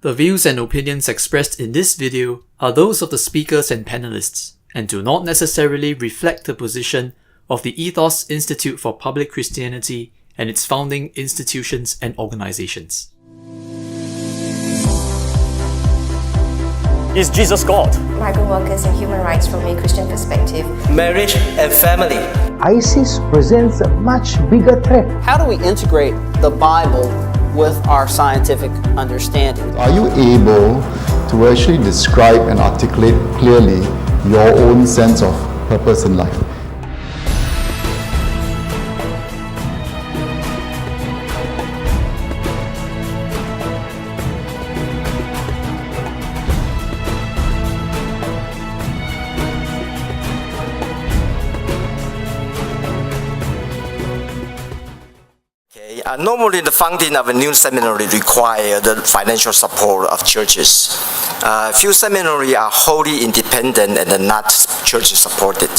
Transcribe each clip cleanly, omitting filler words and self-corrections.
The views and opinions expressed in this video are those of the speakers and panelists, and do not necessarily reflect the position of the Ethos Institute for Public Christianity and its founding institutions and organizations. Is Jesus God? Migrant workers and human rights from a Christian perspective. Marriage and family. ISIS presents a much bigger threat. How do we integrate the Bible with our scientific understanding? Are you able to actually describe and articulate clearly your own sense of purpose in life? Normally, the founding of a new seminary requires the financial support of churches. Few seminaries are wholly independent and not church supported.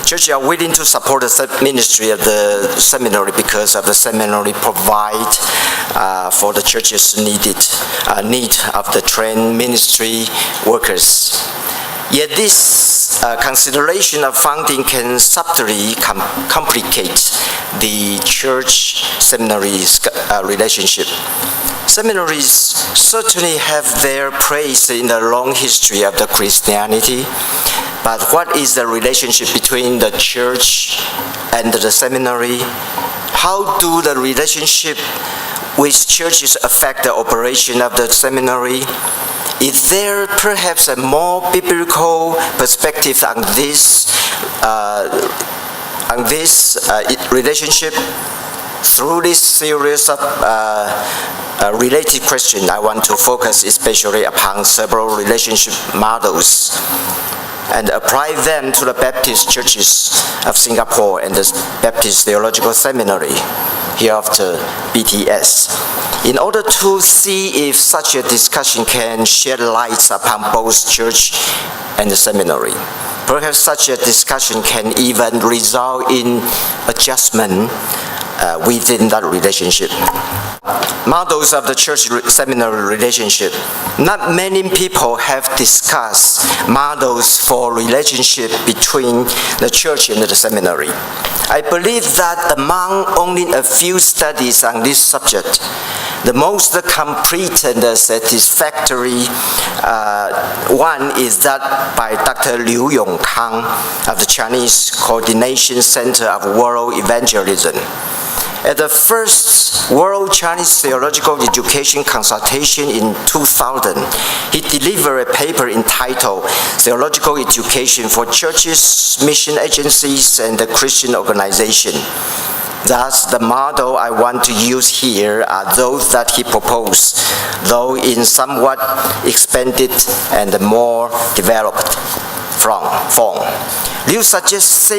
Churches are willing to support the ministry of the seminary because of the seminary provide for the church's need of the trained ministry workers. Yet this consideration of funding can subtly complicate the church-seminary relationship. Seminaries certainly have their place in the long history of the Christianity, but what is the relationship between the church and the seminary? How do the relationship with churches affect the operation of the seminary? Is there perhaps a more biblical perspective on this relationship? Through this series of related questions, I want to focus especially upon several relationship models and apply them to the Baptist churches of Singapore and the Baptist Theological Seminary, hereafter BTS, in order to see if such a discussion can shed light upon both church and the seminary. Perhaps such a discussion can even result in adjustment within that relationship. Models of the church-seminary relationship. Not many people have discussed models for relationship between the church and the seminary. I believe that among only a few studies on this subject, the most complete and satisfactory one is that by Dr. Liu Yongkang of the Chinese Coordination Center of World Evangelism. At the first World Chinese Theological Education Consultation in 2000, he delivered a paper entitled Theological Education for Churches, Mission Agencies, and the Christian Organization. Thus, the model I want to use here are those that he proposed, though in somewhat expanded and more developed form. Liu suggests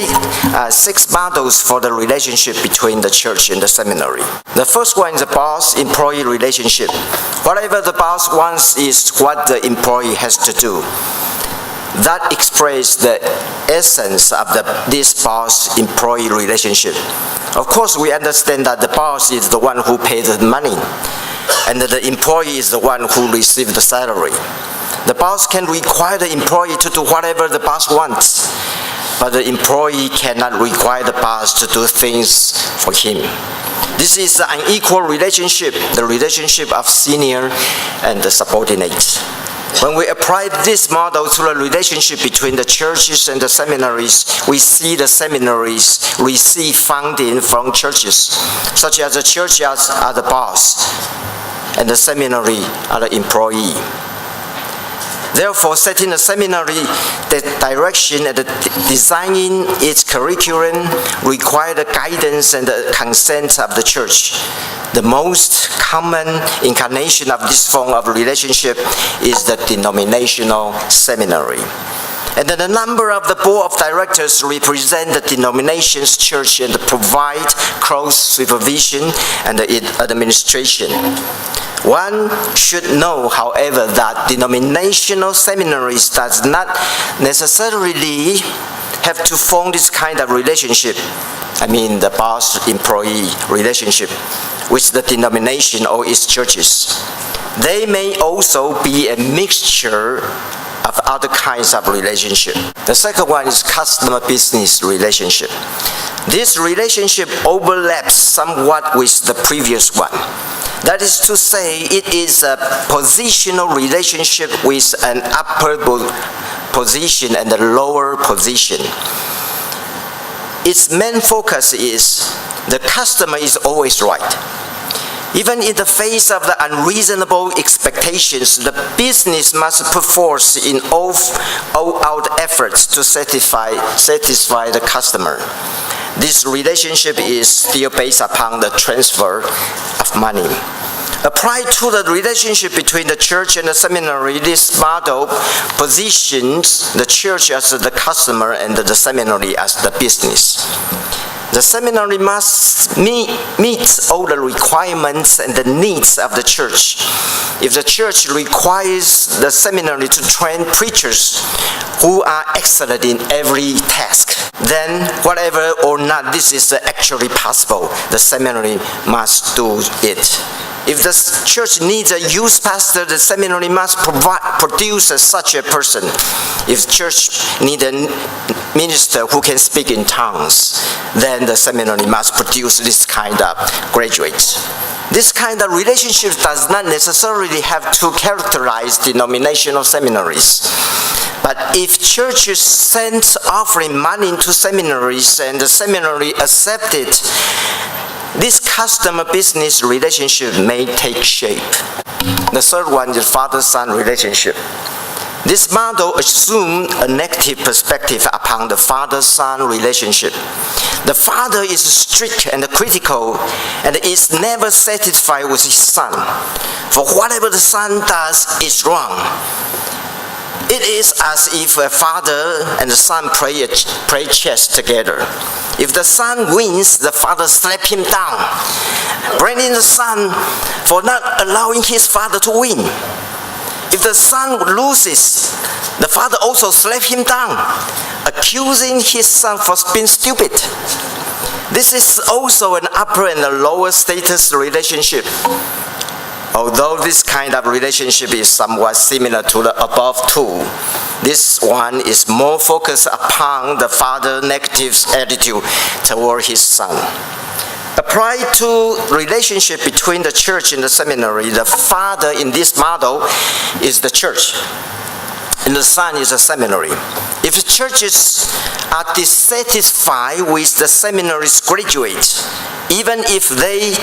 six models for the relationship between the church and the seminary. The first one is the boss-employee relationship. Whatever the boss wants is what the employee has to do. That expresses the essence of this boss-employee relationship. Of course, we understand that the boss is the one who pays the money, and the employee is the one who receives the salary. The boss can require the employee to do whatever the boss wants, but the employee cannot require the boss to do things for him. This is an unequal relationship, the relationship of senior and the subordinate. When we apply this model to the relationship between the churches and the seminaries, we see the seminaries receive funding from churches, such as the churches are the boss and the seminary are the employee. Therefore, setting the seminary the direction and designing its curriculum require the guidance and the consent of the church. The most common incarnation of this form of relationship is the denominational seminary. And then the number of the board of directors represent the denomination's church and provide close supervision and administration. One should know, however, that denominational seminaries does not necessarily have to form this kind of relationship. I mean the boss-employee relationship with the denomination or its churches. They may also be a mixture of other kinds of relationship. The second one is customer-business relationship. This relationship overlaps somewhat with the previous one. That is to say, it is a positional relationship with an upper position and a lower position. Its main focus is the customer is always right. Even in the face of the unreasonable expectations, the business must put forth in all-out efforts to satisfy the customer. This relationship is still based upon the transfer of money. Applied to the relationship between the church and the seminary, this model positions the church as the customer and the seminary as the business. The seminary must meet all the requirements and the needs of the church. If the church requires the seminary to train preachers who are excellent in every task, then whatever or not this is actually possible, the seminary must do it. If the church needs a youth pastor, the seminary must produce such a person. If the church needs a minister who can speak in tongues, then the seminary must produce this kind of graduates. This kind of relationship does not necessarily have to characterize denominational seminaries. But if churches send offering money to seminaries and the seminary accepts it, this customer-business relationship may take shape. The third one is father-son relationship. This model assumes a negative perspective upon the father-son relationship. The father is strict and critical and is never satisfied with his son. For whatever the son does is wrong. It is as if a father and the son play chess together. If the son wins, the father slaps him down, blaming the son for not allowing his father to win. If the son loses, the father also slaps him down, accusing his son for being stupid. This is also an upper and a lower status relationship. Although this kind of relationship is somewhat similar to the above two, this one is more focused upon the father's negative attitude toward his son. Applied to relationship between the church and the seminary, the father in this model is the church, and the son is the seminary. If the churches are dissatisfied with the seminary's graduates, even if they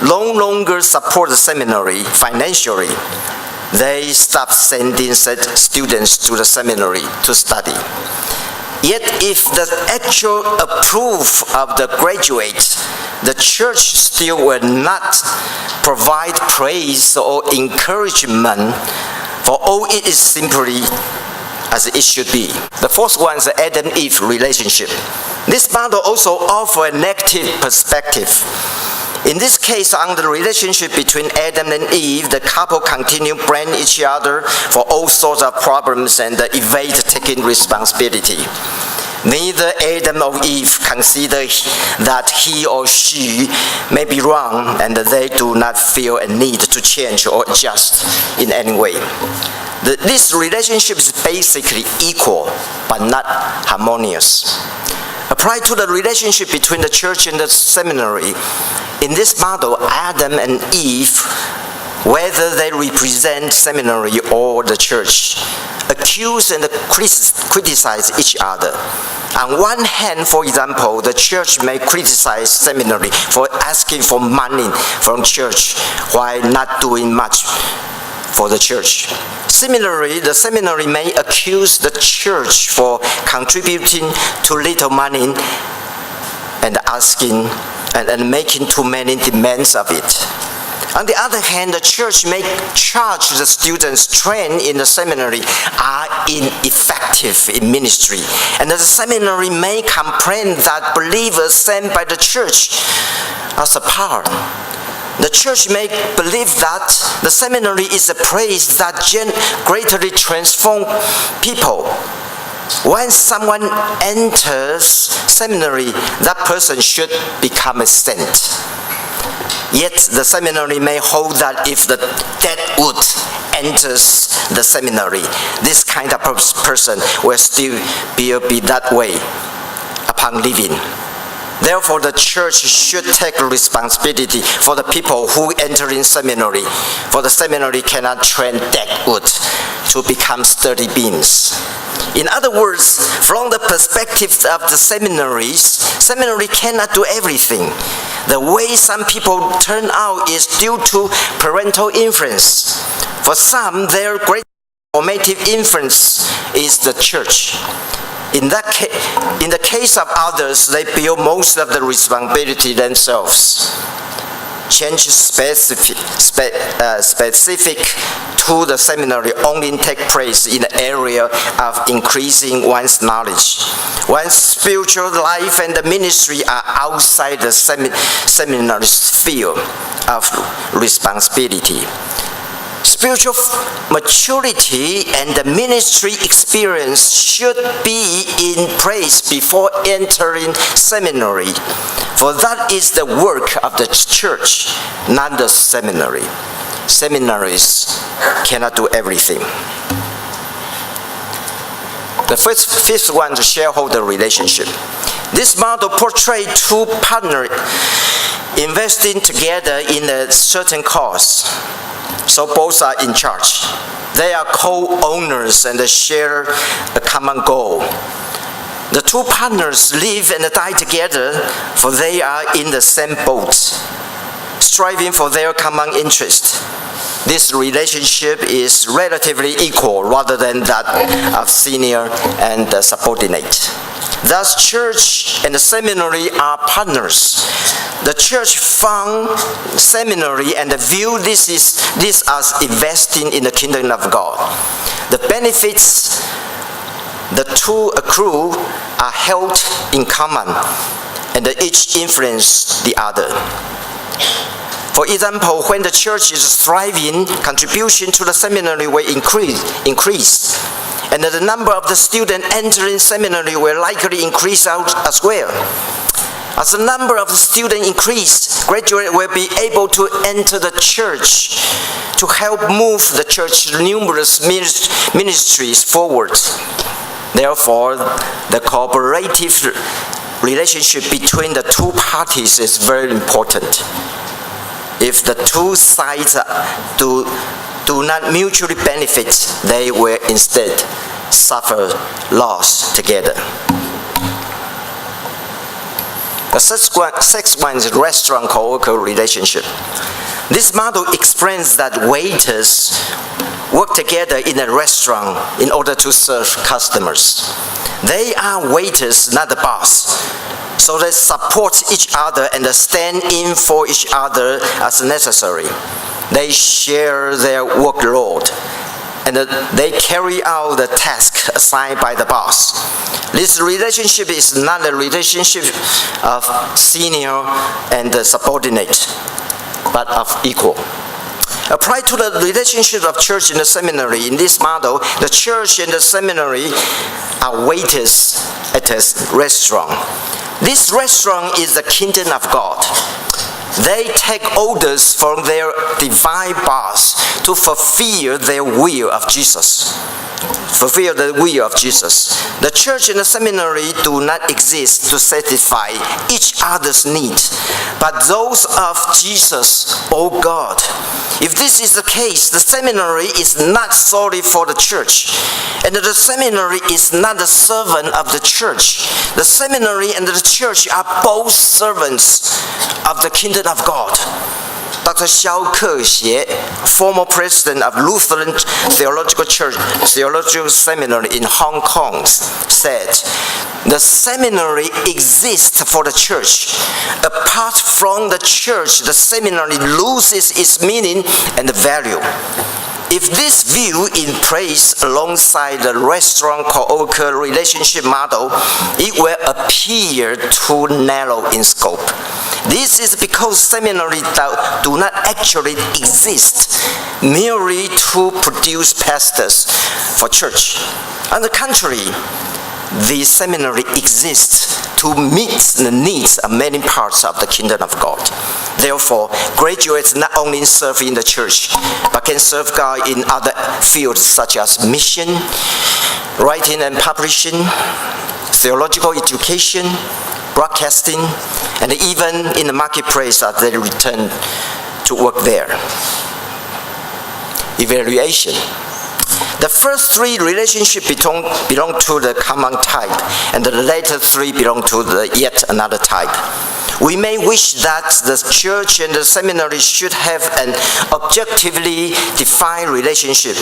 no longer support the seminary financially, they stop sending students to the seminary to study. Yet if the actual approve of the graduates, the church still will not provide praise or encouragement, for all it is simply as it should be. The fourth one is the Adam-Eve relationship. This model also offers a negative perspective. In this case, on the relationship between Adam and Eve, the couple continue to blame each other for all sorts of problems and evade taking responsibility. Neither Adam or Eve consider that he or she may be wrong, and they do not feel a need to change or adjust in any way. This relationship is basically equal, but not harmonious. Applied to the relationship between the church and the seminary, in this model, Adam and Eve, whether they represent seminary or the church, accuse and criticize each other. On one hand, for example, the church may criticize seminary for asking for money from church while not doing much for the church. Similarly, the seminary may accuse the church for contributing too little money and asking and making too many demands of it. On the other hand, the church may charge the students trained in the seminary are ineffective in ministry, and the seminary may complain that believers sent by the church are subpar. The church may believe that the seminary is a place that greatly transforms people. When someone enters seminary, that person should become a saint. Yet the seminary may hold that if the dead wood enters the seminary, this kind of person will still be that way upon leaving. Therefore, the church should take responsibility for the people who enter in seminary, for the seminary cannot train dead wood to become sturdy beams. In other words, from the perspective of the seminaries, seminary cannot do everything. The way some people turn out is due to parental influence. For some, their great formative influence is the church. In the case of others, they bear most of the responsibility themselves. Change specific to the seminary only take place in the area of increasing one's knowledge. One's spiritual life and the ministry are outside the seminary's sphere of responsibility. Spiritual maturity and the ministry experience should be in place before entering seminary, for that is the work of the church, not the seminary. Seminaries cannot do everything. The fifth one is shareholder relationship. This model portrays two partners investing together in a certain cause. So both are in charge. They are co-owners and they share a common goal. The two partners live and die together, for they are in the same boat, striving for their common interest. This relationship is relatively equal rather than that of senior and subordinate. Thus, church and the seminary are partners. The church found seminary and view this as investing in the kingdom of God. The benefits the two accrue are held in common, and each influence the other. For example, when the church is thriving, contribution to the seminary will increase, and the number of the students entering seminary will likely increase out as well. As the number of the students increase, graduates will be able to enter the church to help move the church's numerous ministries forward. Therefore, the cooperative relationship between the two parties is very important. If the two sides do not mutually benefit, they will instead suffer loss together. The sixth one is restaurant co-worker relationship. This model explains that waiters work together in a restaurant in order to serve customers. They are waiters, not the boss. So they support each other and stand in for each other as necessary. They share their workload and they carry out the task assigned by the boss. This relationship is not a relationship of senior and subordinate, but of equal. Applied to the relationship of church and the seminary, in this model, the church and the seminary are waiters at a restaurant. This restaurant is the kingdom of God. They take orders from their divine boss to fulfill their will of Jesus. Fulfill the will of Jesus. The church and the seminary do not exist to satisfy each other's needs, but those of Jesus, O God. If this is the case, the seminary is not solely for the church, and the seminary is not the servant of the church. The seminary and the church are both servants of the kingdom of God. Dr. Xiao Ke-xie, former president of Lutheran Theological Seminary in Hong Kong, said, "The seminary exists for the church. Apart from the church, the seminary loses its meaning and value." If this view is placed alongside the restaurant co-worker relationship model, it will appear too narrow in scope. This is because seminaries do not actually exist merely to produce pastors for church. On the contrary, the seminary exists to meet the needs of many parts of the kingdom of God. Therefore, graduates not only serve in the church, but can serve God in other fields such as mission, writing and publishing, theological education, broadcasting, and even in the marketplace as they return to work there. Evaluation. The first three relationships belong to the common type, and the later three belong to the yet another type. We may wish that the church and the seminary should have an objectively defined relationship,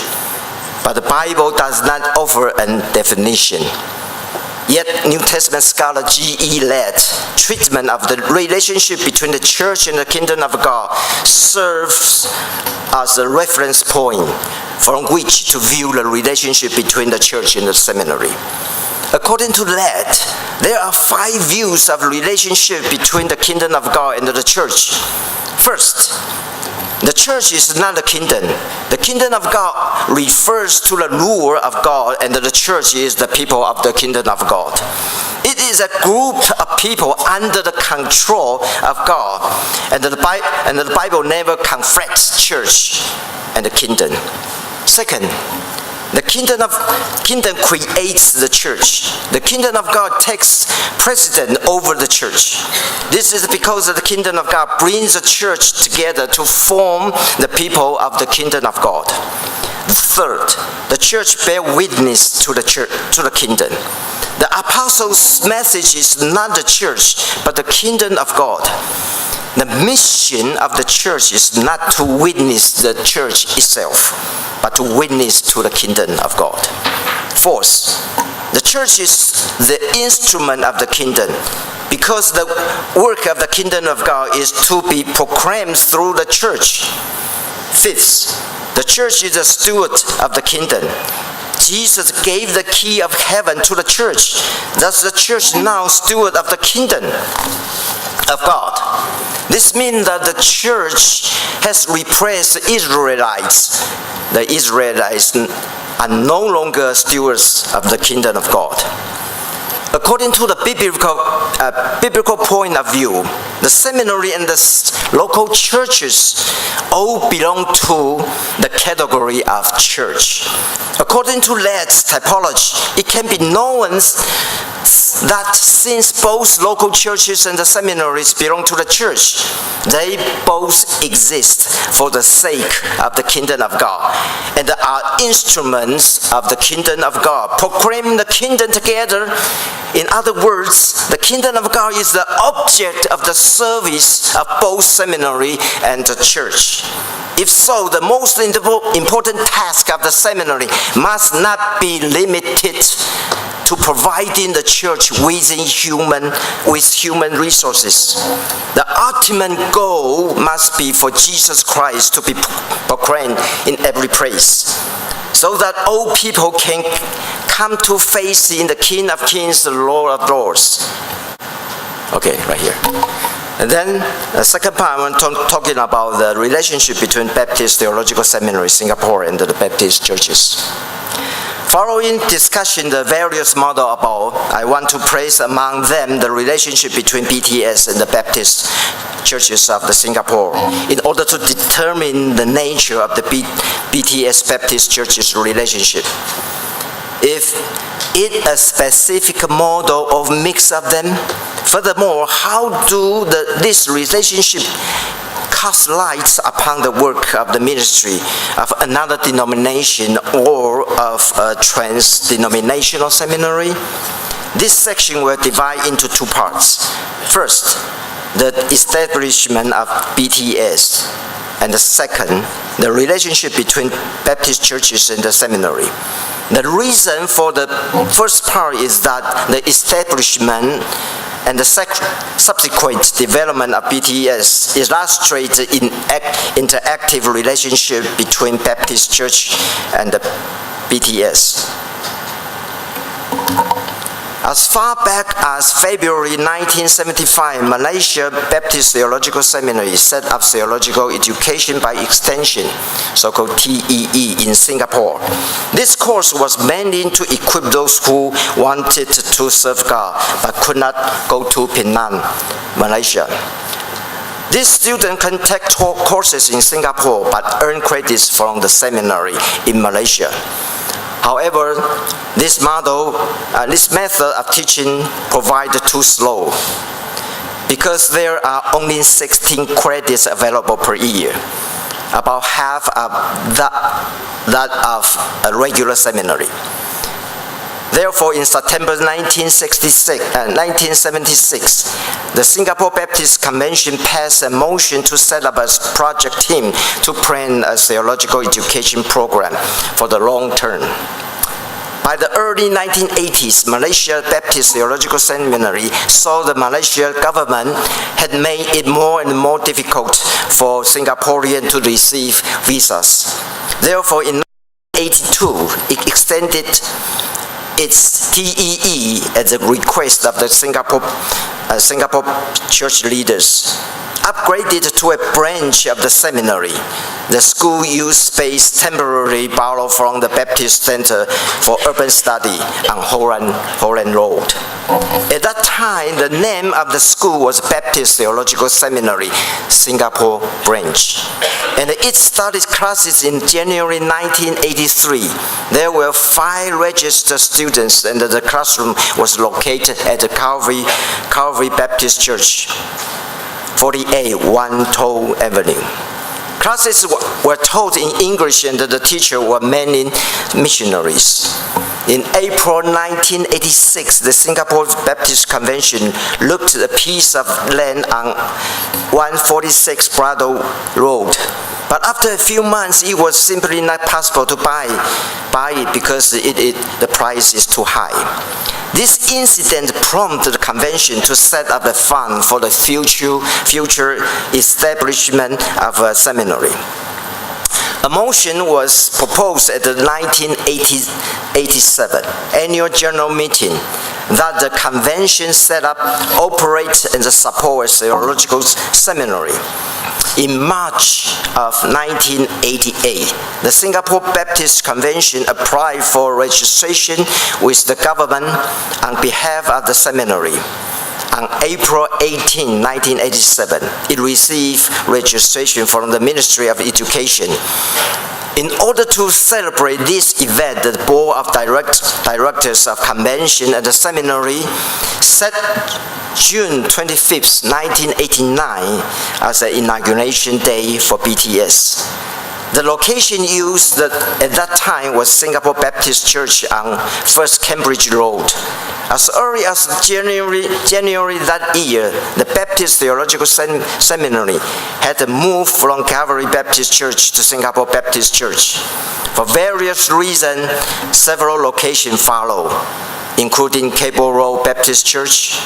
but the Bible does not offer a definition. Yet, New Testament scholar G.E. Lett's treatment of the relationship between the church and the kingdom of God serves as a reference point from which to view the relationship between the church and the seminary. According to Lett, there are 5 views of relationship between the kingdom of God and the church. First, the church is not the kingdom. The kingdom of God refers to the ruler of God, and the church is the people of the kingdom of God. It is a group of people under the control of God, and the Bible never confronts church and the kingdom. Second, the kingdom creates the church. The kingdom of God takes precedence over the church. This is because the kingdom of God brings the church together to form the people of the kingdom of God. Third, the church bears witness to the kingdom. The apostles' message is not the church, but the kingdom of God. The mission of the church is not to witness the church itself, but to witness to the kingdom of God. Fourth, the church is the instrument of the kingdom, because the work of the kingdom of God is to be proclaimed through the church. Fifth, the church is the steward of the kingdom. Jesus gave the key of heaven to the church. Thus the church now steward of the kingdom of God. This means that the church has replaced the Israelites. The Israelites are no longer stewards of the kingdom of God. According to the biblical point of view, the seminary and the local churches all belong to the category of church. According to Lett's typology, it can be known that since both local churches and the seminaries belong to the church, they both exist for the sake of the kingdom of God and are instruments of the kingdom of God, proclaiming the kingdom together. In other words, the kingdom of God is the object of the service of both seminary and the church. If so, the most important task of the seminary must not be limited to providing the church with human resources. The ultimate goal must be for Jesus Christ to be proclaimed in every place, so that all people can come to faith in the King of Kings, the Lord of Lords. Okay, right here. And then the second part, I'm talking about the relationship between Baptist Theological Seminary, Singapore, and the Baptist churches. Following discussion the various models above, I want to place among them the relationship between BTS and the Baptist churches of the Singapore in order to determine the nature of the BTS Baptist churches relationship. If it a specific model of mix of them? Furthermore, how do this relationship cast light upon the work of the ministry of another denomination or of a trans-denominational seminary? This section will divide into 2 parts. First, the establishment of BTS, and the second, the relationship between Baptist churches and the seminary. The reason for the first part is that the establishment and the subsequent development of BTS illustrates the interactive relationship between Baptist Church and the BTS. As far back as February 1975, Malaysia Baptist Theological Seminary set up theological education by extension, so-called TEE, in Singapore. This course was mainly to equip those who wanted to serve God but could not go to Penang, Malaysia. These students can take courses in Singapore but earn credits from the seminary in Malaysia. However, this method of teaching provides too slow because there are only 16 credits available per year, about half of that of a regular seminary. Therefore, in September 1976, the Singapore Baptist Convention passed a motion to set up a project team to plan a theological education program for the long term. By the early 1980s, Malaysia Baptist Theological Seminary saw the Malaysian government had made it more and more difficult for Singaporeans to receive visas. Therefore, in 1982, it extended its TEE at the request of the Singapore church leaders, upgraded to a branch of the seminary. The school used space temporarily borrowed from the Baptist Center for Urban Study on Holland Road. At that time, the name of the school was Baptist Theological Seminary, Singapore branch. And it started classes in January 1983. There were 5 registered students, and the classroom was located at the Calvary Baptist Church, 48 Wan To Avenue. Classes were taught in English, and the teachers were mainly missionaries. In April 1986, the Singapore Baptist Convention looked at a piece of land on 146 Brado Road. But after a few months, it was simply not possible to buy it because the price is too high. This incident prompted the convention to set up a fund for the future establishment of a seminary. A motion was proposed at the 1987 annual general meeting that the convention set up, operate, and support a theological seminary. In March of 1988, the Singapore Baptist Convention applied for registration with the government on behalf of the seminary. On April 18, 1987, it received registration from the Ministry of Education. In order to celebrate this event, the Board of Directors of Convention at the seminary set June 25, 1989 as the inauguration day for BTS. The location used at that time was Singapore Baptist Church on 1st Cambridge Road. As early as January that year, the Baptist Theological Seminary had moved from Calvary Baptist Church to Singapore Baptist Church. For various reasons, several locations followed, including Cable Road Baptist Church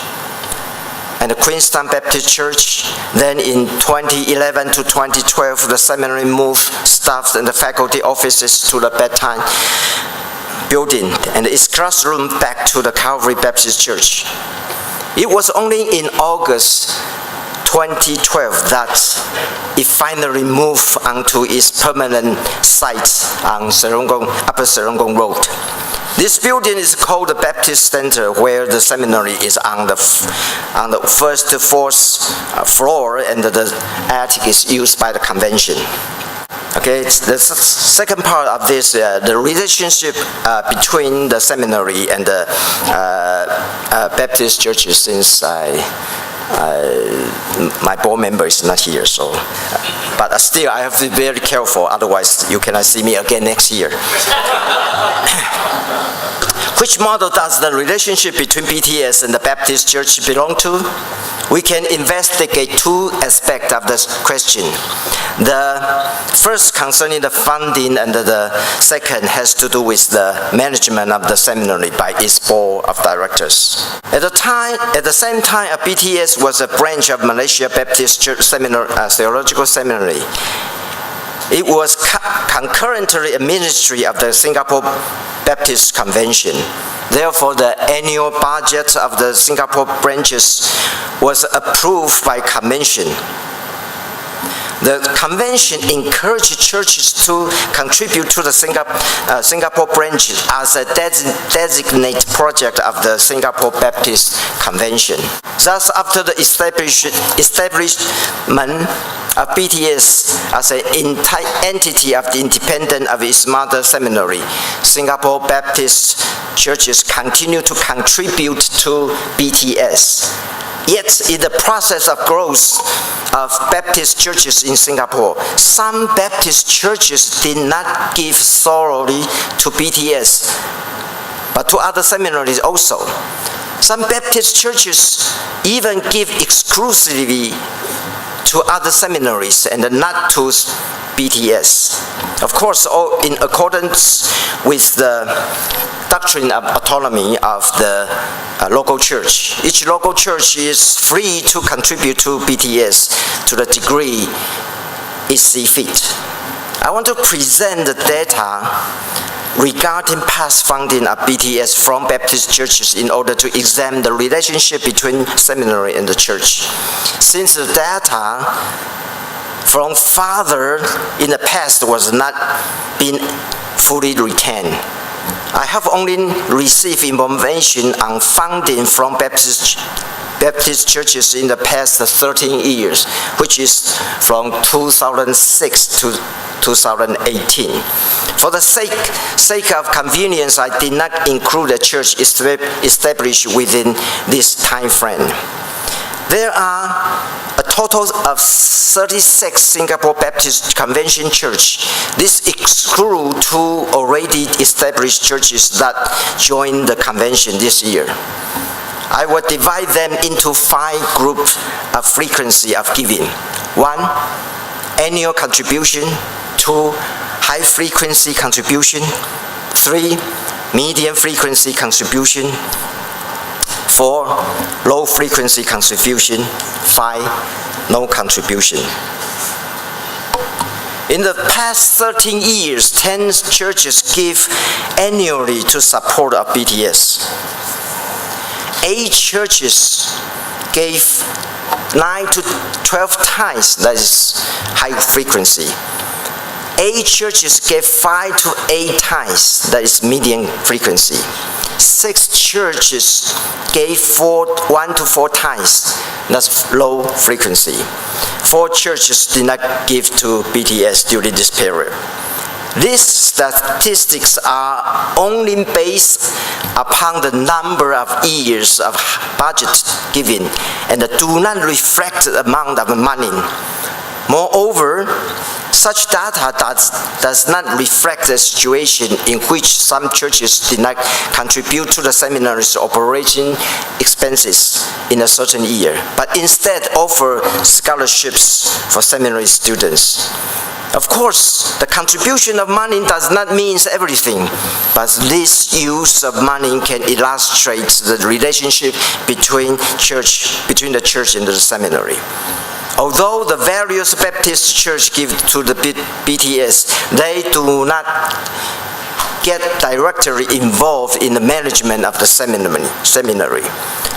and the Queenstown Baptist Church. Then in 2011 to 2012, the seminary moved staff and the faculty offices to the bedtime building and its classroom back to the Calvary Baptist Church. It was only in August 2012 that it finally moved onto its permanent site on Upper Serongong Road. This building is called the Baptist Center, where the seminary is on the first to fourth floor, and the attic is used by the convention. Okay, the second part of this, the relationship between the seminary and the Baptist churches, since my board member is not here, so. But still, I have to be very careful, otherwise you cannot see me again next year. Which model does the relationship between BTS and the Baptist Church belong to? We can investigate 2 aspects of this question. The first concerning the funding, and the second has to do with the management of the seminary by its board of directors. At the same time, BTS was a branch of Malaysia Baptist Church Theological Seminary. It was concurrently a ministry of the Singapore Baptist Convention. Therefore, the annual budget of the Singapore branches was approved by convention. The convention encouraged churches to contribute to the Singapore branch as a designated project of the Singapore Baptist Convention. Thus, after the establishment of BTS as an entity of the independent of its mother seminary, Singapore Baptist churches continue to contribute to BTS. Yet, in the process of growth of Baptist churches in Singapore, some Baptist churches did not give thoroughly to BTS, but to other seminaries also. Some Baptist churches even give exclusively to other seminaries and not to BTS. Of course, all in accordance with the doctrine of autonomy of the local church. Each local church is free to contribute to BTS to the degree it sees fit. I want to present the data regarding past funding of BTS from Baptist churches in order to examine the relationship between seminary and the church. Since the data from father in the past was not being fully retained, I have only received information on funding from Baptist churches in the past 13 years, which is from 2006 to 2018. For the sake of convenience, I did not include a church established within this time frame. There are a total of 36 Singapore Baptist Convention Church. This excludes 2 already established churches that joined the convention this year. I will divide them into 5 groups of frequency of giving. 1, annual contribution. 2, high frequency contribution. 3, medium frequency contribution. 4, low frequency contribution. 5, no contribution. In the past 13 years, 10 churches give annually to support of BTS. 8 churches gave 9 to 12 times, that is high frequency. 8 churches gave 5 to 8 times, that is medium frequency. 6 churches gave 1 to 4 times, that's low frequency. 4 churches did not give to BTS during this period. These statistics are only based upon the number of years of budget given and do not reflect the amount of money. Moreover, such data does not reflect the situation in which some churches did not contribute to the seminary's operation expenses in a certain year, but instead offer scholarships for seminary students. Of course, the contribution of money does not mean everything, but this use of money can illustrate the relationship between the church and the seminary. Although the various Baptist churches give to the BTS, they do not get directly involved in the management of the seminary.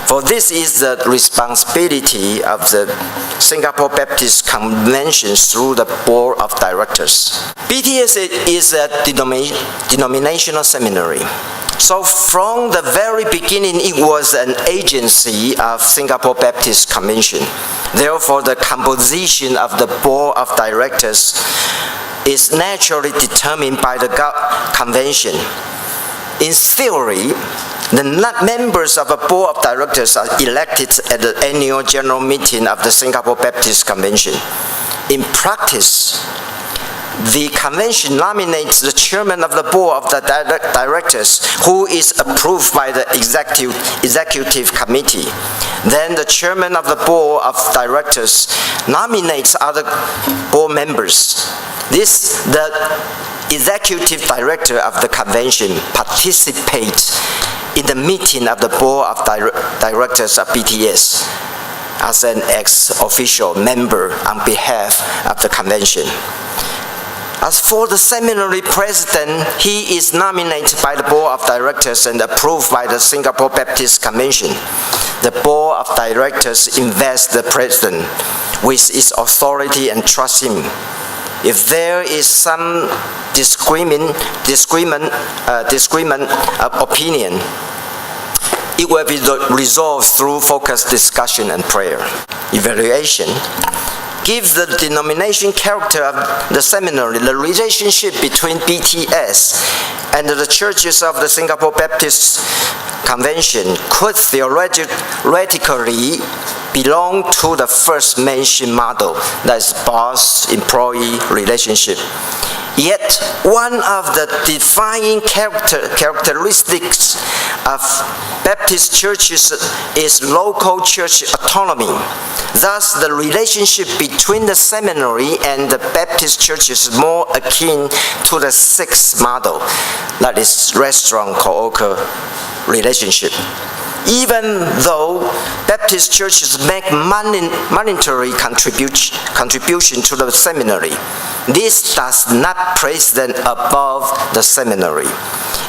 For this is the responsibility of the Singapore Baptist Convention through the Board of Directors. BTS is a denominational seminary. So from the very beginning, it was an agency of Singapore Baptist Convention. Therefore, the composition of the Board of Directors is naturally determined by the convention. In theory, the members of a board of directors are elected at the annual general meeting of the Singapore Baptist Convention. In practice, the convention nominates the chairman of the board of the directors, who is approved by the executive committee. Then the chairman of the board of directors nominates other board members. The executive director of the convention participates in the meeting of the board of directors of BTS as an ex-official member on behalf of the convention. As for the seminary president, he is nominated by the board of directors and approved by the Singapore Baptist Convention. The board of directors invests the president with its authority and trust Him. If there is some disagreement opinion, it will be resolved through focused discussion and prayer. Evaluation gives the denomination character of the seminary. The relationship between BTS and the churches of the Singapore Baptist Convention could theoretically belong to the first mentioned model, that is boss-employee relationship. Yet, one of the defining characteristics of Baptist churches is local church autonomy. Thus, the relationship between the seminary and the Baptist church is more akin to the sixth model, that is restaurant co-worker relationship. Even though Baptist churches make monetary contribution to the seminary, this does not place them above the seminary.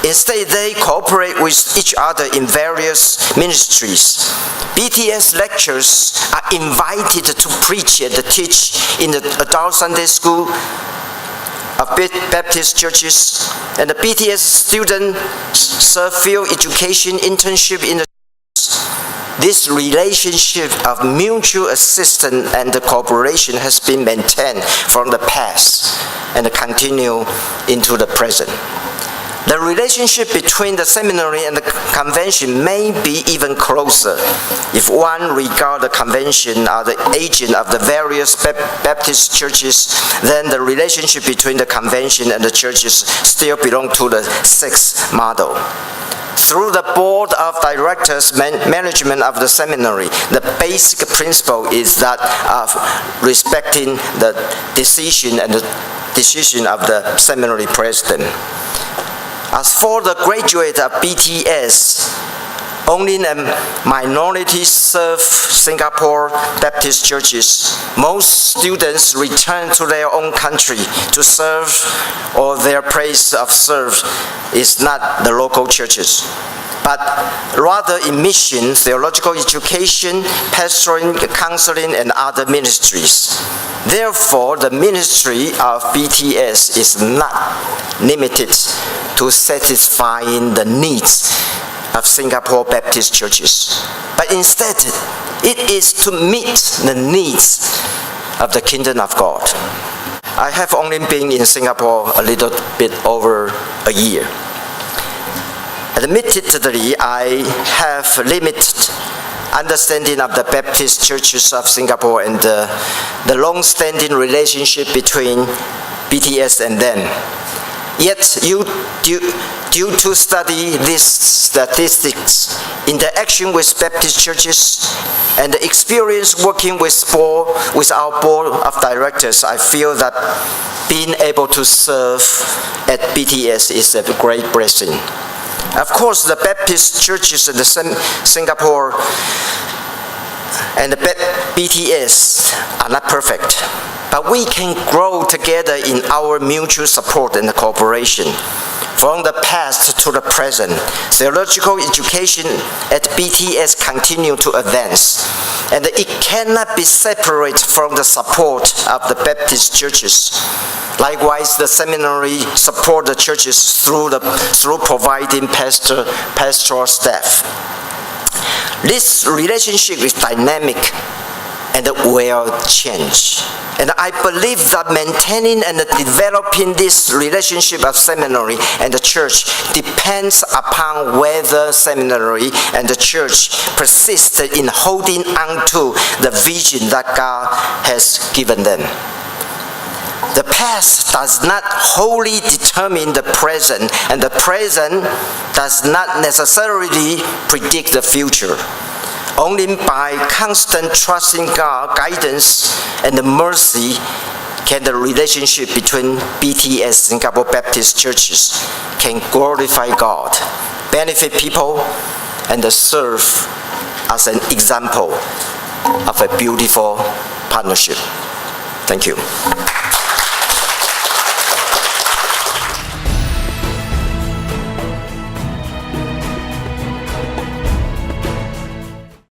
Instead, they cooperate with each other in various ministries. BTS lecturers are invited to preach and teach in the adult Sunday school of Baptist churches, and the BTS students serve field education internship in the This relationship of mutual assistance and cooperation has been maintained from the past and continue into the present. The relationship between the seminary and the convention may be even closer if one regards the convention as the agent of the various Baptist churches. Then the relationship between the convention and the churches still belong to the sixth model. Through the board of directors management of the seminary, the basic principle is that of respecting the decision of the seminary president. As for the graduate of BTS, only a minority serve Singapore Baptist churches. Most students return to their own country to serve, or their place of serve is not the local churches, but rather in mission, theological education, pastoring, counseling, and other ministries. Therefore, the ministry of BTS is not limited to satisfying the needs of Singapore Baptist churches, but instead it is to meet the needs of the kingdom of God. I have only been in Singapore a little bit over a year. Admittedly, I have limited understanding of the Baptist churches of Singapore and the long-standing relationship between BTS and them. Yet, due to study these statistics, interaction with Baptist churches, and the experience working with our board of directors, I feel that being able to serve at BTS is a great blessing. Of course, the Baptist churches in Singapore and the BTS are not perfect, but we can grow together in our mutual support and cooperation. From the past to the present, theological education at BTS continue to advance, and it cannot be separated from the support of the Baptist churches. Likewise, the seminary support the churches through providing pastoral staff. This relationship is dynamic and will change. And I believe that maintaining and developing this relationship of seminary and the church depends upon whether seminary and the church persist in holding on to the vision that God has given them. The past does not wholly determine the present, and the present does not necessarily predict the future. Only by constant trust in God's guidance and mercy can the relationship between BTS Singapore Baptist churches can glorify God, benefit people, and serve as an example of a beautiful partnership. Thank you.